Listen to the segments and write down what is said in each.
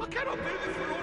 I cannot do this for all.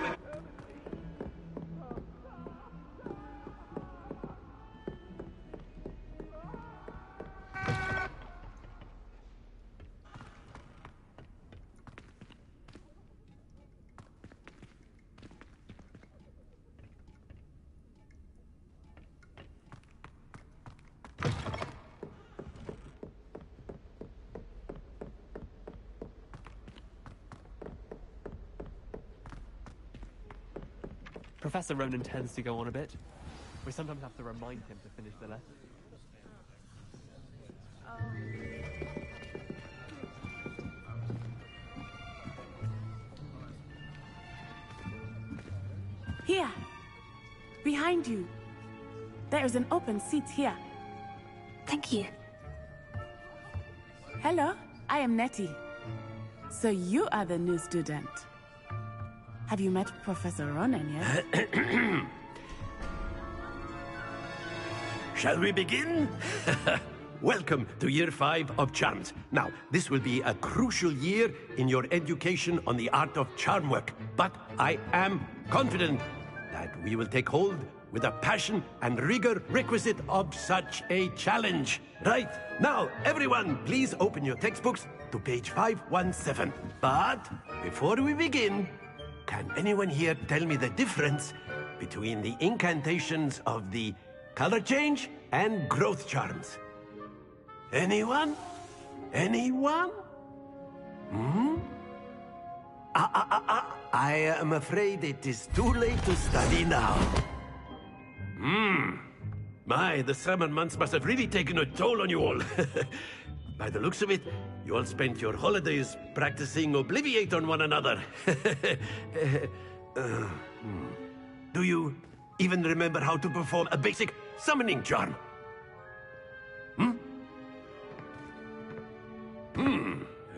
Professor Ronan tends to go on a bit. We sometimes have to remind him to finish the lesson. Here! Behind you! There is an open seat here. Thank you. Hello, I am Nettie. So you are the new student. Have you met Professor Ronan yet? Shall we begin? Welcome to Year 5 of Charms. Now, this will be a crucial year in your education on the art of charm work, but I am confident that we will take hold with the passion and rigor requisite of such a challenge. Right, now, everyone, please open your textbooks to page 517. But before we begin, can anyone here tell me the difference between the incantations of the color change and growth charms? Anyone? Anyone? I am afraid it is too late to study now. My, the summer months must have really taken a toll on you all. By the looks of it, you all spent your holidays practicing Obliviate on one another. Do you even remember how to perform a basic summoning charm?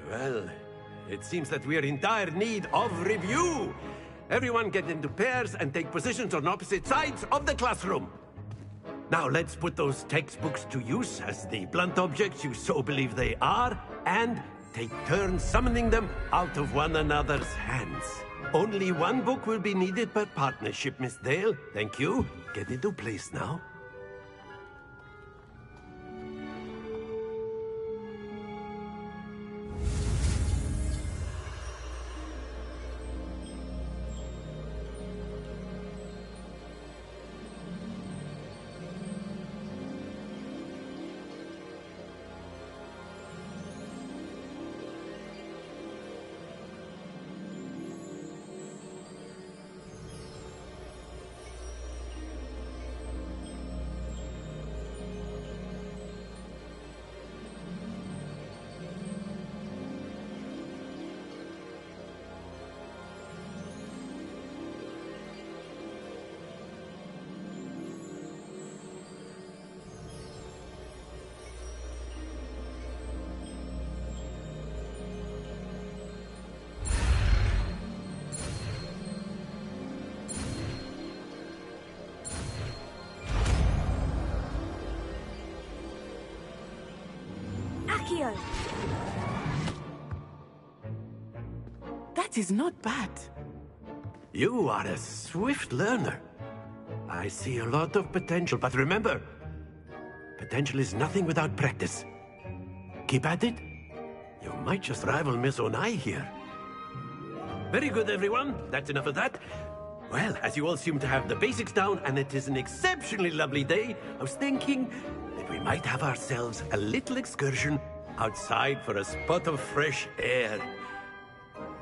Well, it seems that we are in dire need of review. Everyone get into pairs and take positions on opposite sides of the classroom. Now let's put those textbooks to use as the blunt objects you so believe they are, and take turns summoning them out of one another's hands. Only one book will be needed per partnership, Miss Dale. Thank you. Get into place now. That is not bad. You are a swift learner. I see a lot of potential, but remember, potential is nothing without practice. Keep at it. You might just rival Miss Onai here. Very good, everyone. That's enough of that. Well, as you all seem to have the basics down, and it is an exceptionally lovely day, I was thinking that we might have ourselves a little excursion outside for a spot of fresh air.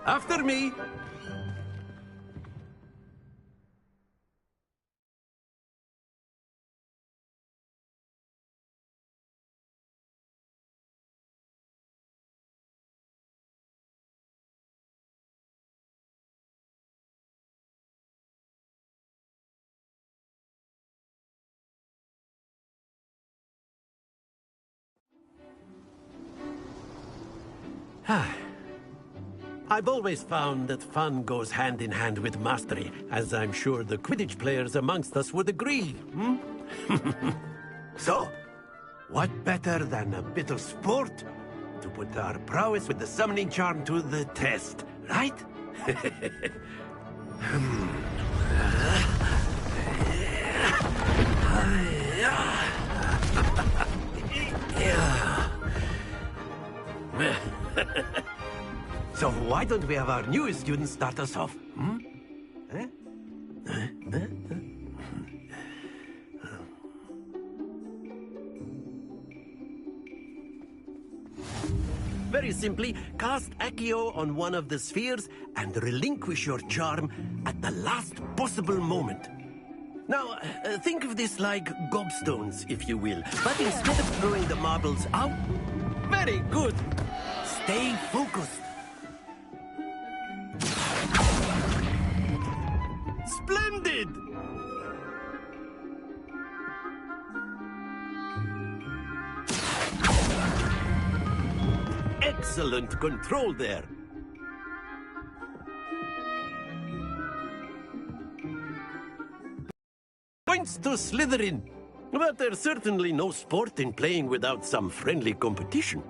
After me! I've always found that fun goes hand in hand with mastery, as I'm sure the Quidditch players amongst us would agree, So, what better than a bit of sport to put our prowess with the summoning charm to the test, right? So why don't we have our newest student start us off? Eh? Very simply, cast Accio on one of the spheres and relinquish your charm at the last possible moment. Now, think of this like gobstones, if you will. But instead of throwing the marbles out... Very good! Stay focused. Splendid! Excellent control there. Points to Slytherin. But there's certainly no sport in playing without some friendly competition.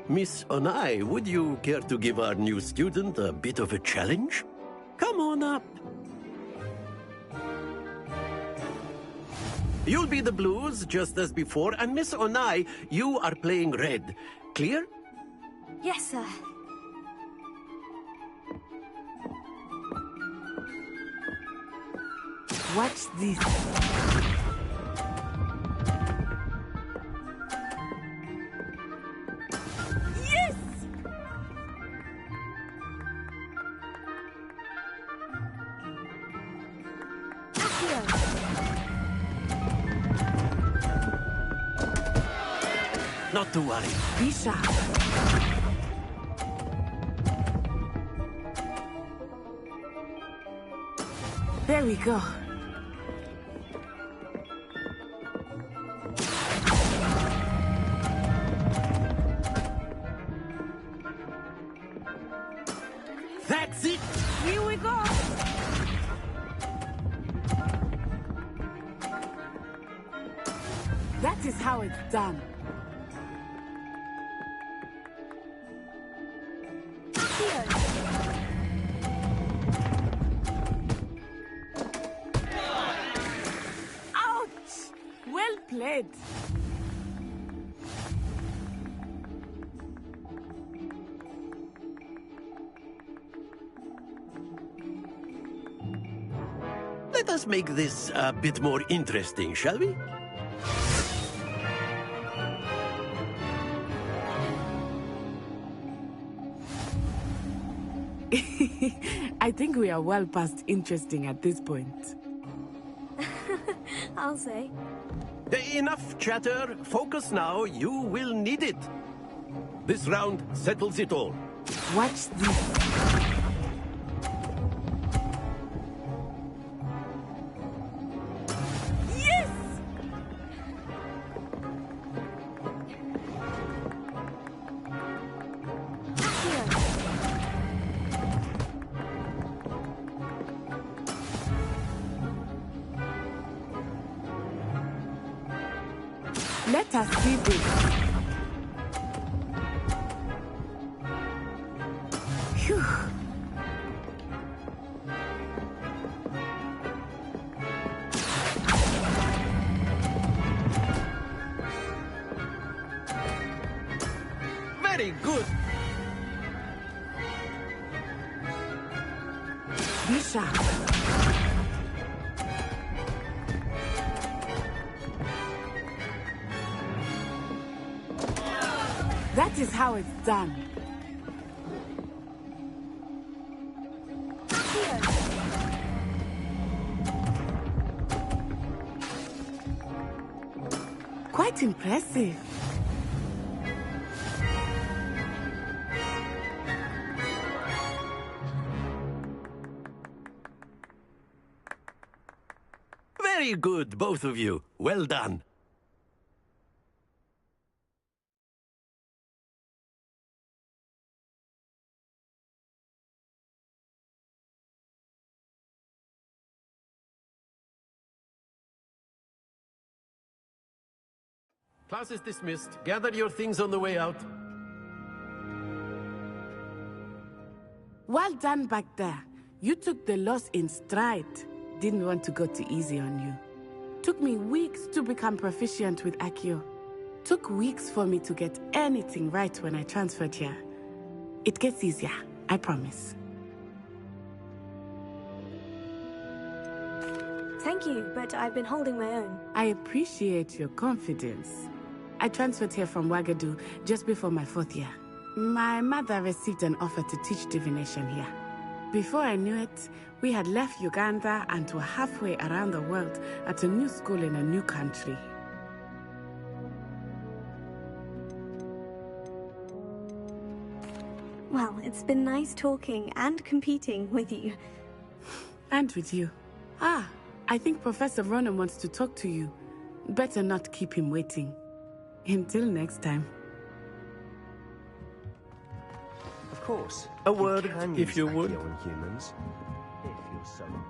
Miss Onai, would you care to give our new student a bit of a challenge? Come on up. You'll be the blues, just as before, and Miss Onai, you are playing red. Clear? Yes, sir. Watch this. Yes! Not to worry. Be sharp. There we go. That's it! Here we go. That is how it's done. Ouch! Well played. Let us make this a bit more interesting, shall we? I think we are well past interesting at this point. I'll say. Enough chatter. Focus now. You will need it. This round settles it all. Watch this. Yes! Let us see this. Phew. Very good. Be sharp. That is how it's done. Quite impressive. Very good, both of you. Well done. Class is dismissed. Gather your things on the way out. Well done back there. You took the loss in stride. Didn't want to go too easy on you. Took me weeks to become proficient with Accio. Took weeks for me to get anything right when I transferred here. It gets easier, I promise. Thank you, but I've been holding my own. I appreciate your confidence. I transferred here from Wagadu just before my 4th year. My mother received an offer to teach divination here. Before I knew it, we had left Uganda and were halfway around the world at a new school in a new country. Well, it's been nice talking and competing with you. And with you. Ah, I think Professor Ronan wants to talk to you. Better not keep him waiting. Until next time. Of course. A word, can if use you would. Accio on humans, if you're so inclined.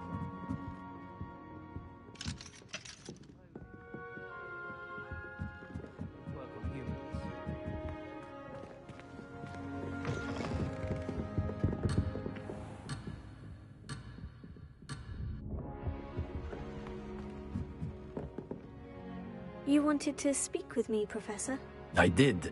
Work on humans. You wanted to speak with me, Professor? I did.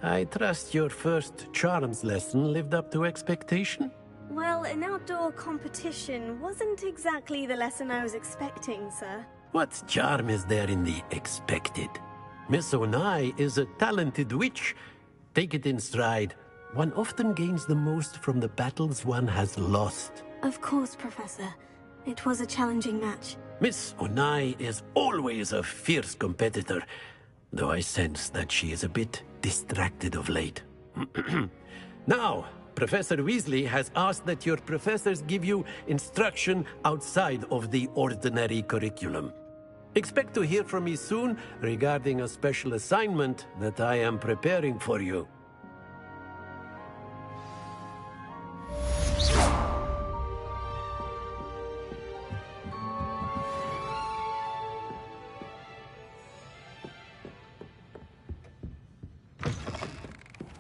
I trust your first charms lesson lived up to expectation? Well, an outdoor competition wasn't exactly the lesson I was expecting, sir. What charm is there in the expected? Miss Onai is a talented witch. Take it in stride. One often gains the most from the battles one has lost. Of course, Professor. It was a challenging match. Miss Onai is always a fierce competitor, though I sense that she is a bit distracted of late. Now, Professor Weasley has asked that your professors give you instruction outside of the ordinary curriculum. Expect to hear from me soon regarding a special assignment that I am preparing for you.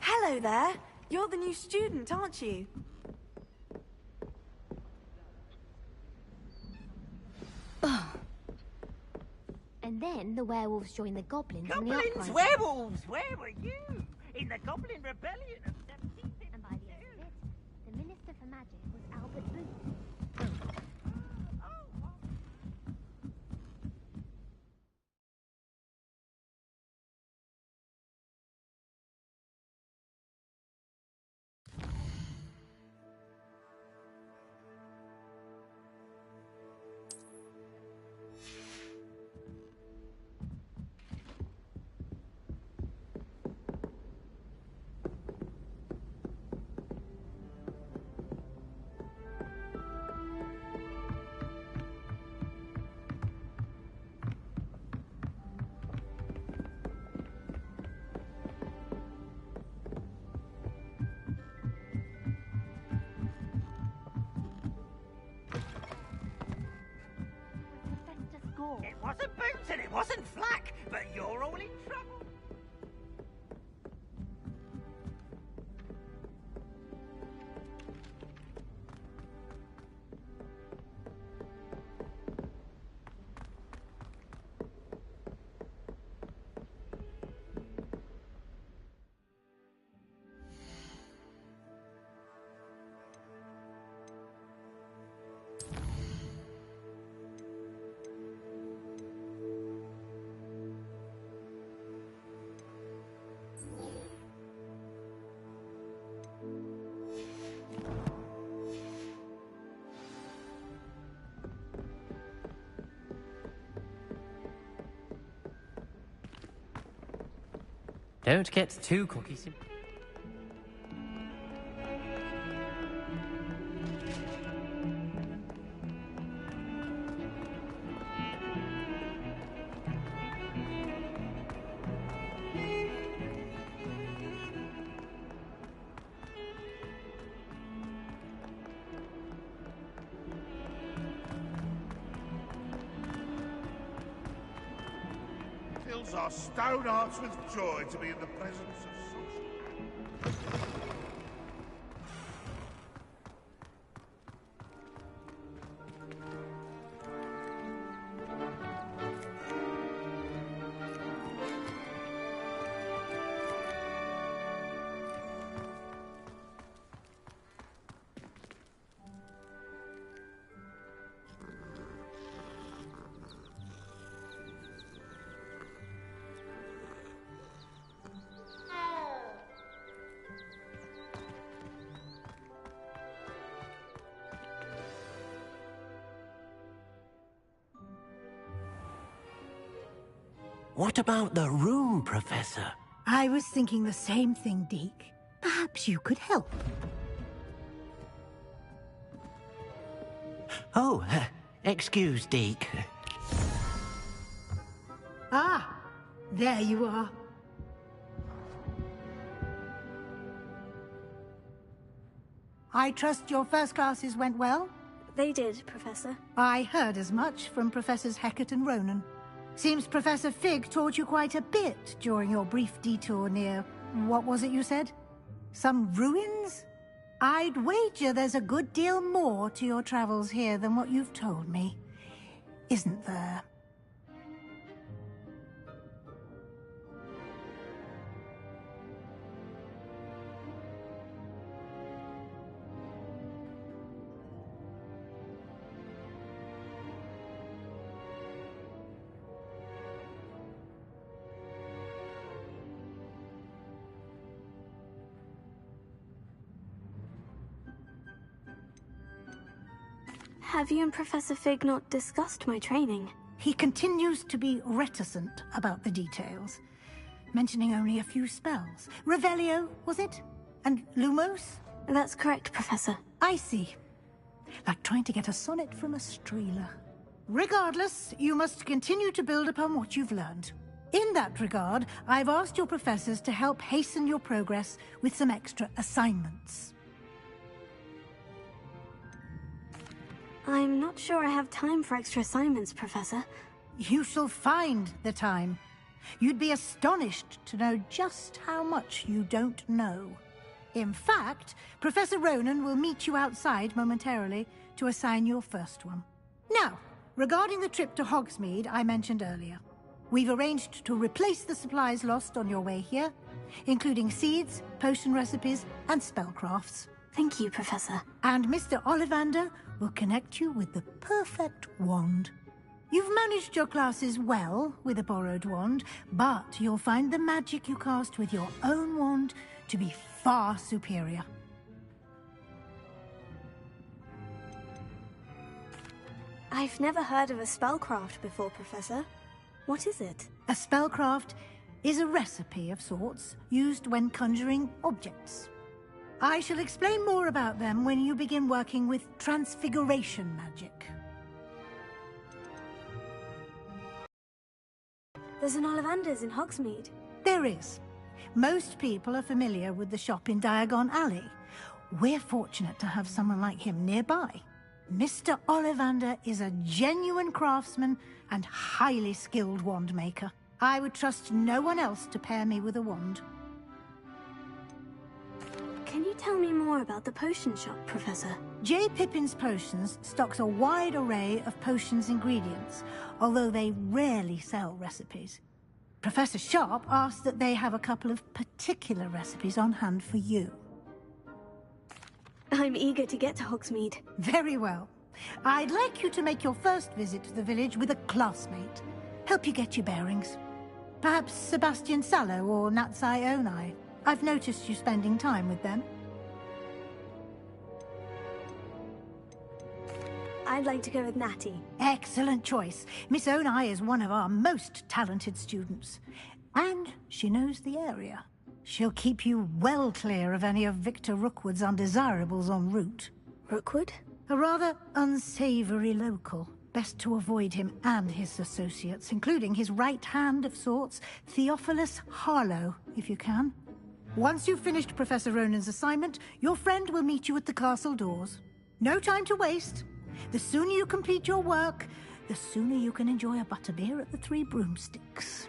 Hello there. You're the new student, aren't you? And then the werewolves joined the goblins in the Goblins, uprising. werewolves, where were you? In the Goblin Rebellion of 1752. And by the end of it, the Minister for Magic was Albert Booth. It wasn't Boots and it wasn't Flack, but you're all in trouble. Don't get too cocky. Fills our stone hearts with joy to be in the presence of such... What about the room, Professor? I was thinking the same thing, Deke. Perhaps you could help. Oh, excuse, Deke. Ah, there you are. I trust your first classes went well? They did, Professor. I heard as much from Professors Hecat and Ronan. Seems Professor Fig taught you quite a bit during your brief detour near... what was it you said? Some ruins? I'd wager there's a good deal more to your travels here than what you've told me. Isn't there? Have you and Professor Fig not discussed my training? He continues to be reticent about the details, mentioning only a few spells. Revelio, was it? And Lumos? That's correct, Professor. I see. Like trying to get a sonnet from a streeler. Regardless, you must continue to build upon what you've learned. In that regard, I've asked your professors to help hasten your progress with some extra assignments. I'm not sure I have time for extra assignments, Professor. You shall find the time. You'd be astonished to know just how much you don't know. In fact, Professor Ronan will meet you outside momentarily to assign your first one. Now, regarding the trip to Hogsmeade I mentioned earlier, we've arranged to replace the supplies lost on your way here, including seeds, potion recipes, and spellcrafts. Thank you, Professor. And Mr. Ollivander will connect you with the perfect wand. You've managed your classes well with a borrowed wand, but you'll find the magic you cast with your own wand to be far superior. I've never heard of a spellcraft before, Professor. What is it? A spellcraft is a recipe of sorts used when conjuring objects. I shall explain more about them when you begin working with transfiguration magic. There's an Ollivander's in Hogsmeade. There is. Most people are familiar with the shop in Diagon Alley. We're fortunate to have someone like him nearby. Mr. Ollivander is a genuine craftsman and highly skilled wand maker. I would trust no one else to pair me with a wand. Can you tell me more about the potion shop, Professor? J. Pippin's Potions stocks a wide array of potions ingredients, although they rarely sell recipes. Professor Sharp asked that they have a couple of particular recipes on hand for you. I'm eager to get to Hogsmeade. Very well. I'd like you to make your first visit to the village with a classmate. Help you get your bearings. Perhaps Sebastian Sallow or Natsai Onai. I've noticed you spending time with them. I'd like to go with Natty. Excellent choice. Miss Onai is one of our most talented students. And she knows the area. She'll keep you well clear of any of Victor Rookwood's undesirables en route. Rookwood? A rather unsavory local. Best to avoid him and his associates, including his right hand of sorts, Theophilus Harlow, if you can. Once you've finished Professor Ronan's assignment, your friend will meet you at the castle doors. No time to waste. The sooner you complete your work, the sooner you can enjoy a butterbeer at the Three Broomsticks.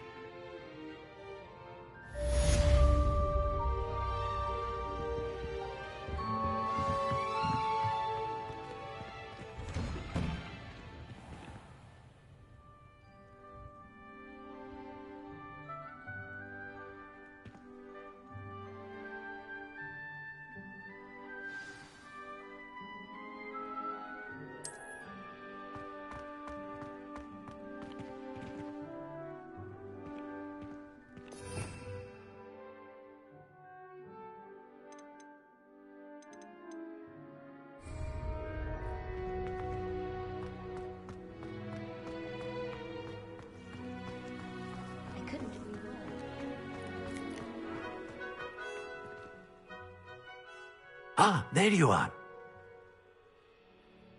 Ah, there you are.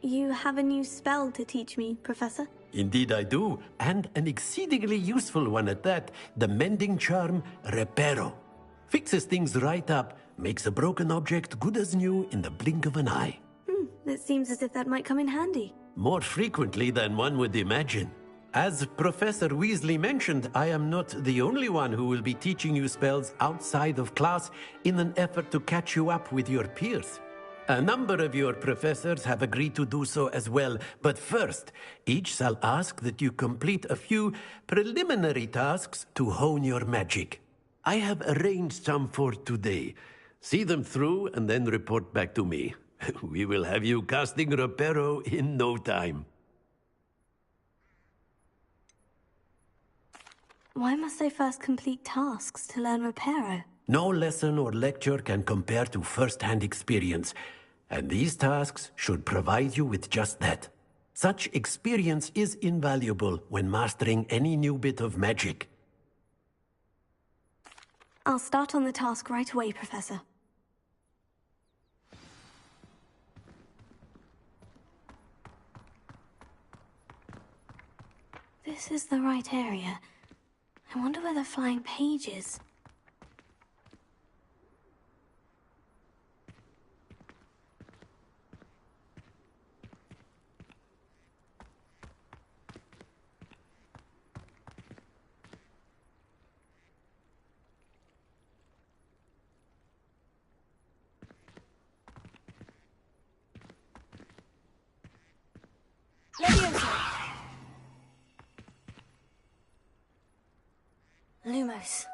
You have a new spell to teach me, Professor? Indeed I do, and an exceedingly useful one at that. The mending charm, Reparo. Fixes things right up, makes a broken object good as new in the blink of an eye. It seems as if that might come in handy. More frequently than one would imagine. As Professor Weasley mentioned, I am not the only one who will be teaching you spells outside of class in an effort to catch you up with your peers. A number of your professors have agreed to do so as well, but first, each shall ask that you complete a few preliminary tasks to hone your magic. I have arranged some for today. See them through and then report back to me. We will have you casting Reparo in no time. Why must I first complete tasks to learn Reparo? No lesson or lecture can compare to first-hand experience, and these tasks should provide you with just that. Such experience is invaluable when mastering any new bit of magic. I'll start on the task right away, Professor. This is the right area. I wonder where the flying page is. Lumos.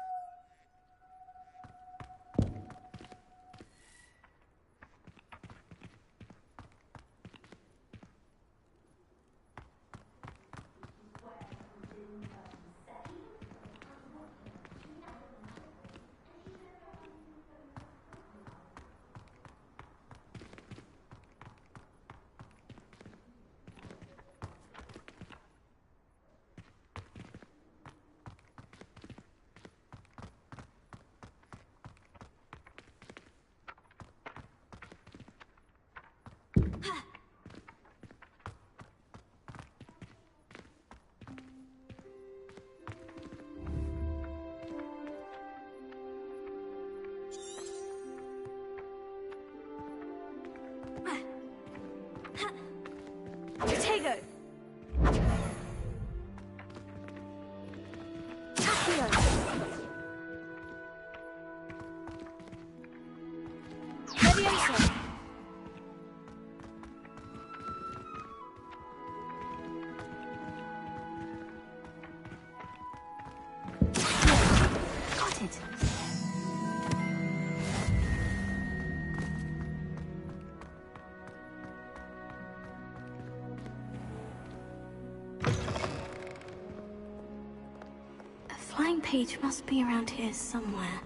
Page must be around here somewhere.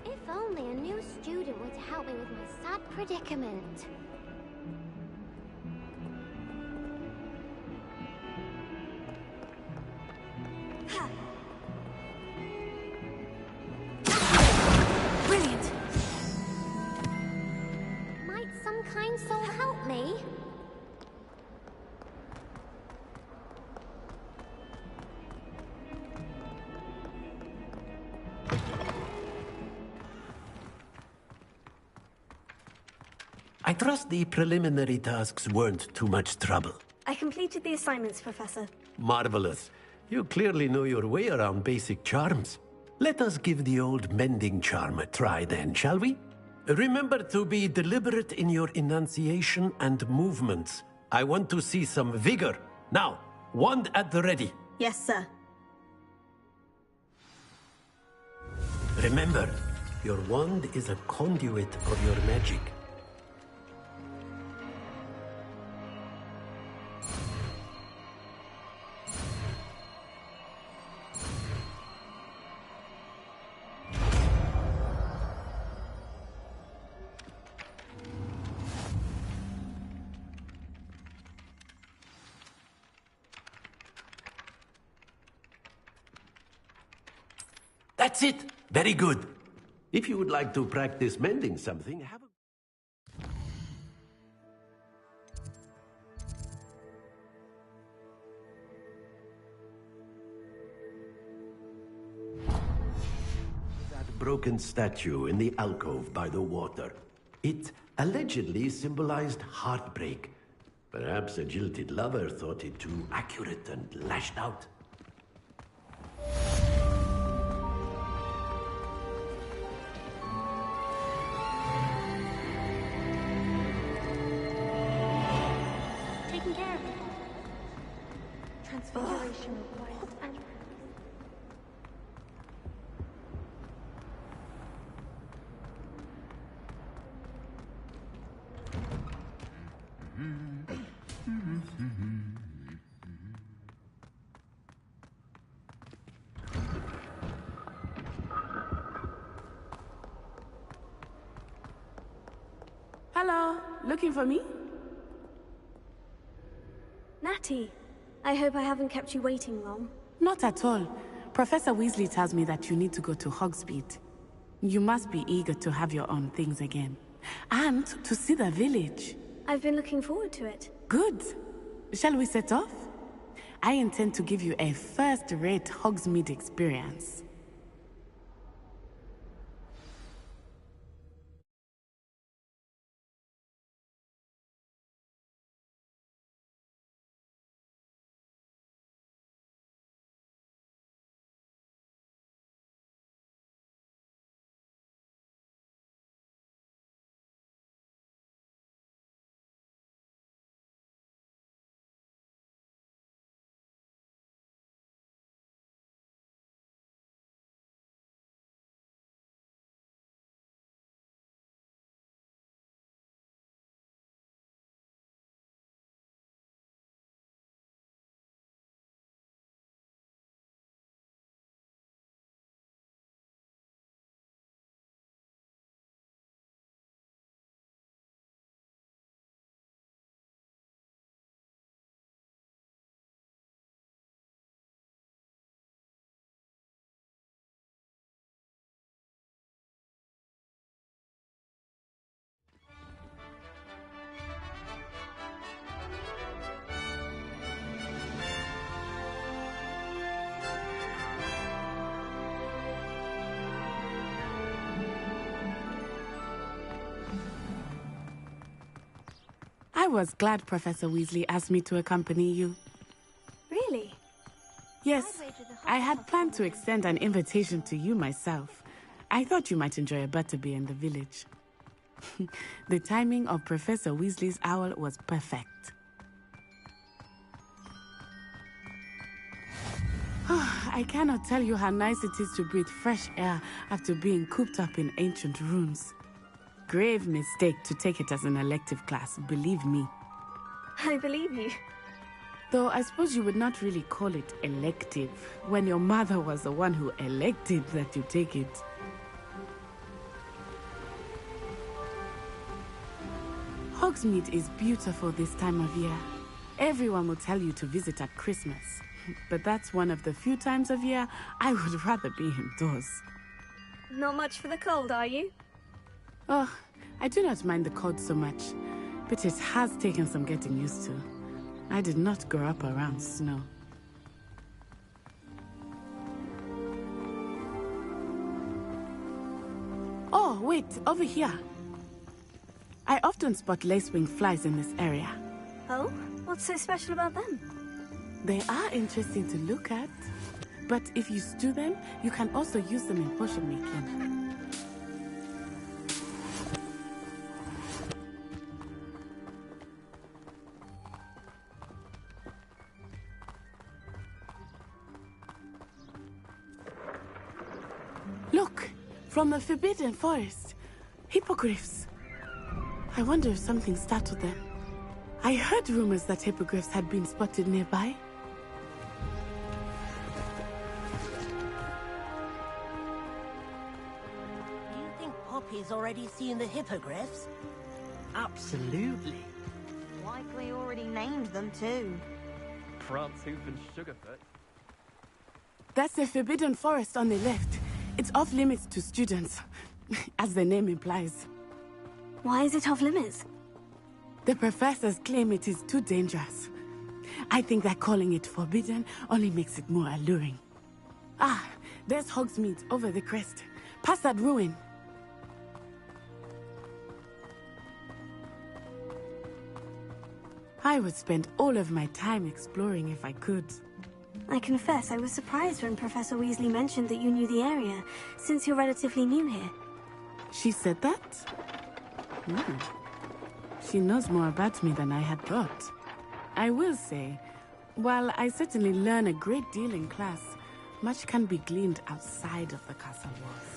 If only a new student were to help me with my sad predicament. Brilliant! Might some kind soul help me? I trust the preliminary tasks weren't too much trouble. I completed the assignments, Professor. Marvelous. You clearly know your way around basic charms. Let us give the old mending charm a try then, shall we? Remember to be deliberate in your enunciation and movements. I want to see some vigor. Now, wand at the ready. Yes, sir. Remember, your wand is a conduit of your magic. That's it. Very good. If you would like to practice mending something, have a... That broken statue in the alcove by the water. It allegedly symbolized heartbreak. Perhaps a jilted lover thought it too accurate and lashed out. Taking care of it. Transfiguration requires atrophy. Hello, looking for me? Natty, I hope I haven't kept you waiting long. Not at all. Professor Weasley tells me that you need to go to Hogsmeade. You must be eager to have your own things again. And to see the village. I've been looking forward to it. Good. Shall we set off? I intend to give you a first-rate Hogsmeade experience. I was glad Professor Weasley asked me to accompany you. Really? Yes, I had planned to extend an invitation to you myself. I thought you might enjoy a butterbeer in the village. The timing of Professor Weasley's owl was perfect. I cannot tell you how nice it is to breathe fresh air after being cooped up in ancient rooms. Grave mistake to take it as an elective class, believe me. I believe you. Though I suppose you would not really call it elective when your mother was the one who elected that you take it. Hogsmeade is beautiful this time of year. Everyone will tell you to visit at Christmas. But that's one of the few times of year I would rather be indoors. Not much for the cold, are you? Oh, I do not mind the cold so much, but it has taken some getting used to. I did not grow up around snow. Oh, wait, over here. I often spot lacewing flies in this area. Oh? What's so special about them? They are interesting to look at, but if you stew them, you can also use them in potion making. Look, from the Forbidden Forest. Hippogriffs. I wonder if something startled them. I heard rumors that hippogriffs had been spotted nearby. Do you think Poppy's already seen the hippogriffs? Absolutely. Likely already named them too. Prancehoof and Sugarfoot. That's the Forbidden Forest on the left. It's off limits to students. as the name implies. Why is it off limits? The professors claim it is too dangerous. I think that calling it forbidden only makes it more alluring. Ah, there's Hogsmeade over the crest. Past that ruin. I would spend all of my time exploring if I could. I confess I was surprised when Professor Weasley mentioned that you knew the area, since you're relatively new here. She said that? She knows more about me than I had thought. I will say, while I certainly learn a great deal in class, much can be gleaned outside of the castle walls.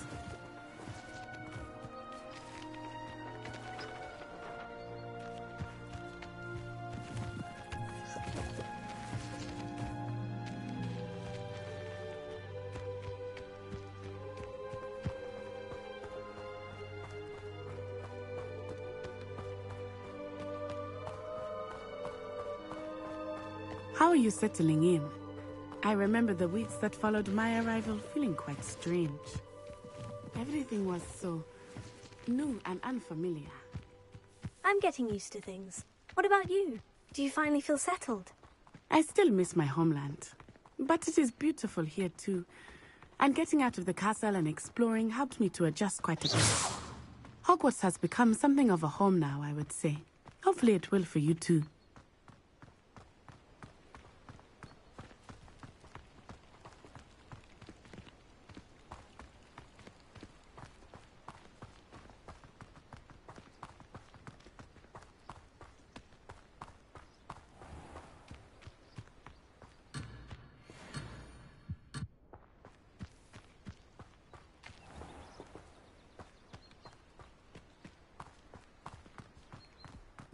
How are you settling in? I remember the weeks that followed my arrival feeling quite strange. Everything was so new and unfamiliar. I'm getting used to things. What about you? Do you finally feel settled? I still miss my homeland, but it is beautiful here too. And getting out of the castle and exploring helped me to adjust quite a bit. Hogwarts has become something of a home now, I would say. Hopefully it will for you too.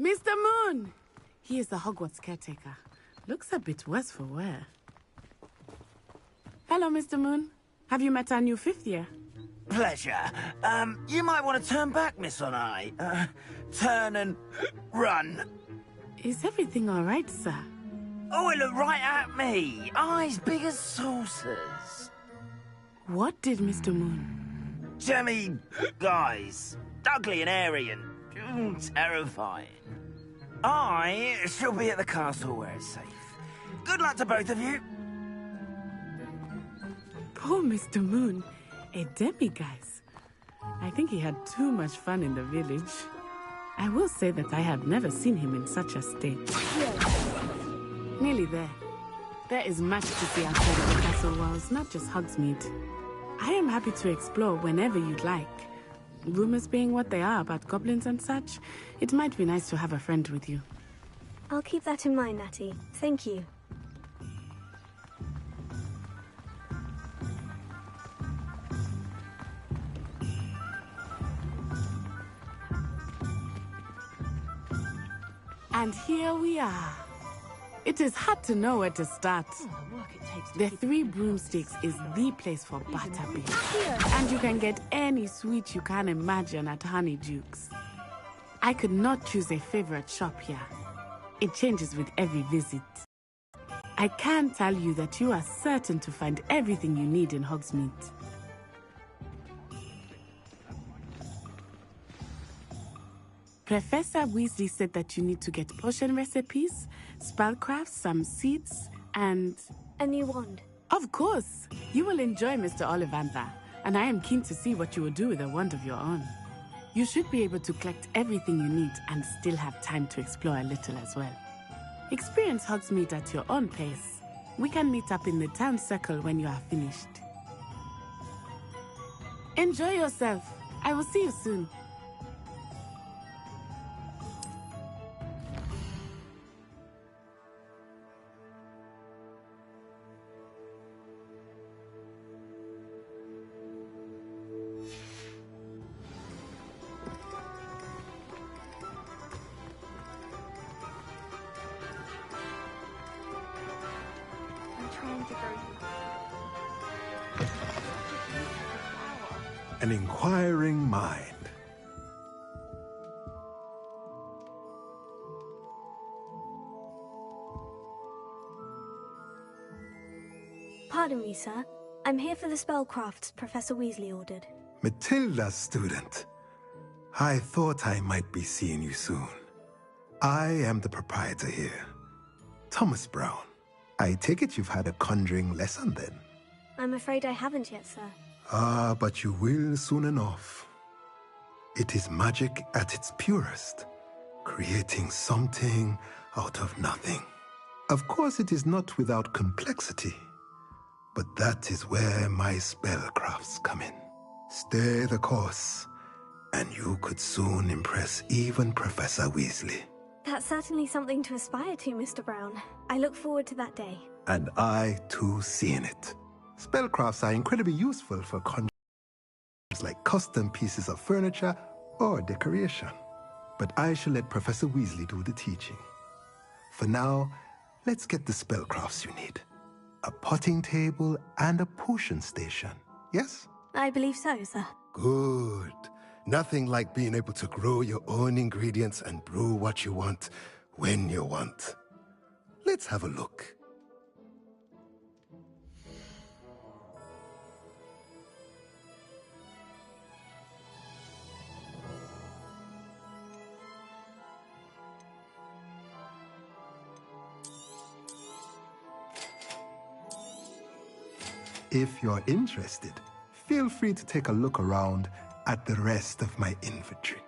Mr. Moon! He is the Hogwarts caretaker. Looks a bit worse for wear. Hello, Mr. Moon. Have you met our new fifth year? Pleasure. You might want to turn back, Miss Onai. Turn and run. Is everything all right, sir? Oh, it looked right at me. Eyes big as saucers. What did Mr. Moon? Jemmy guys. Ugly and airy and terrifying. I shall be at the castle where it's safe. Good luck to both of you. Poor Mr. Moon. A demiguise. I think he had too much fun in the village. I will say that I have never seen him in such a state. Nearly there. There is much to see outside of the castle walls, not just Hogsmeade. I am happy to explore whenever you'd like. Rumors being what they are about goblins and such, it might be nice to have a friend with you. I'll keep that in mind, Natty. Thank you. And here we are. It is hard to know where to start. The Three Broomsticks is the place for butterbeer. And you can get any sweet you can imagine at Honeydukes. I could not choose a favorite shop here. It changes with every visit. I can tell you that you are certain to find everything you need in Hogsmeade. Professor Weasley said that you need to get potion recipes, spellcrafts, some seeds, and... a new wand. Of course! You will enjoy Mr. Ollivander, and I am keen to see what you will do with a wand of your own. You should be able to collect everything you need and still have time to explore a little as well. Experience Hogsmeade at your own pace. We can meet up in the town circle when you are finished. Enjoy yourself. I will see you soon. An inquiring mind. Pardon me, sir. I'm here for the spellcrafts Professor Weasley ordered. Matilda's student. I thought I might be seeing you soon. I am the proprietor here, Thomas Brown. I take it you've had a conjuring lesson then? I'm afraid I haven't yet, sir. Ah, but you will soon enough. It is magic at its purest, creating something out of nothing. Of course, it is not without complexity, but that is where my spellcrafts come in. Stay the course, and you could soon impress even Professor Weasley. That's certainly something to aspire to, Mr. Brown. I look forward to that day. And I, too, seeing it. Spellcrafts are incredibly useful for conjuring like custom pieces of furniture or decoration. But I shall let Professor Weasley do the teaching. For now, let's get the spellcrafts you need. A potting table and a potion station, yes? I believe so, sir. Good. Nothing like being able to grow your own ingredients and brew what you want, when you want. Let's have a look. If you're interested, feel free to take a look around at the rest of my inventory.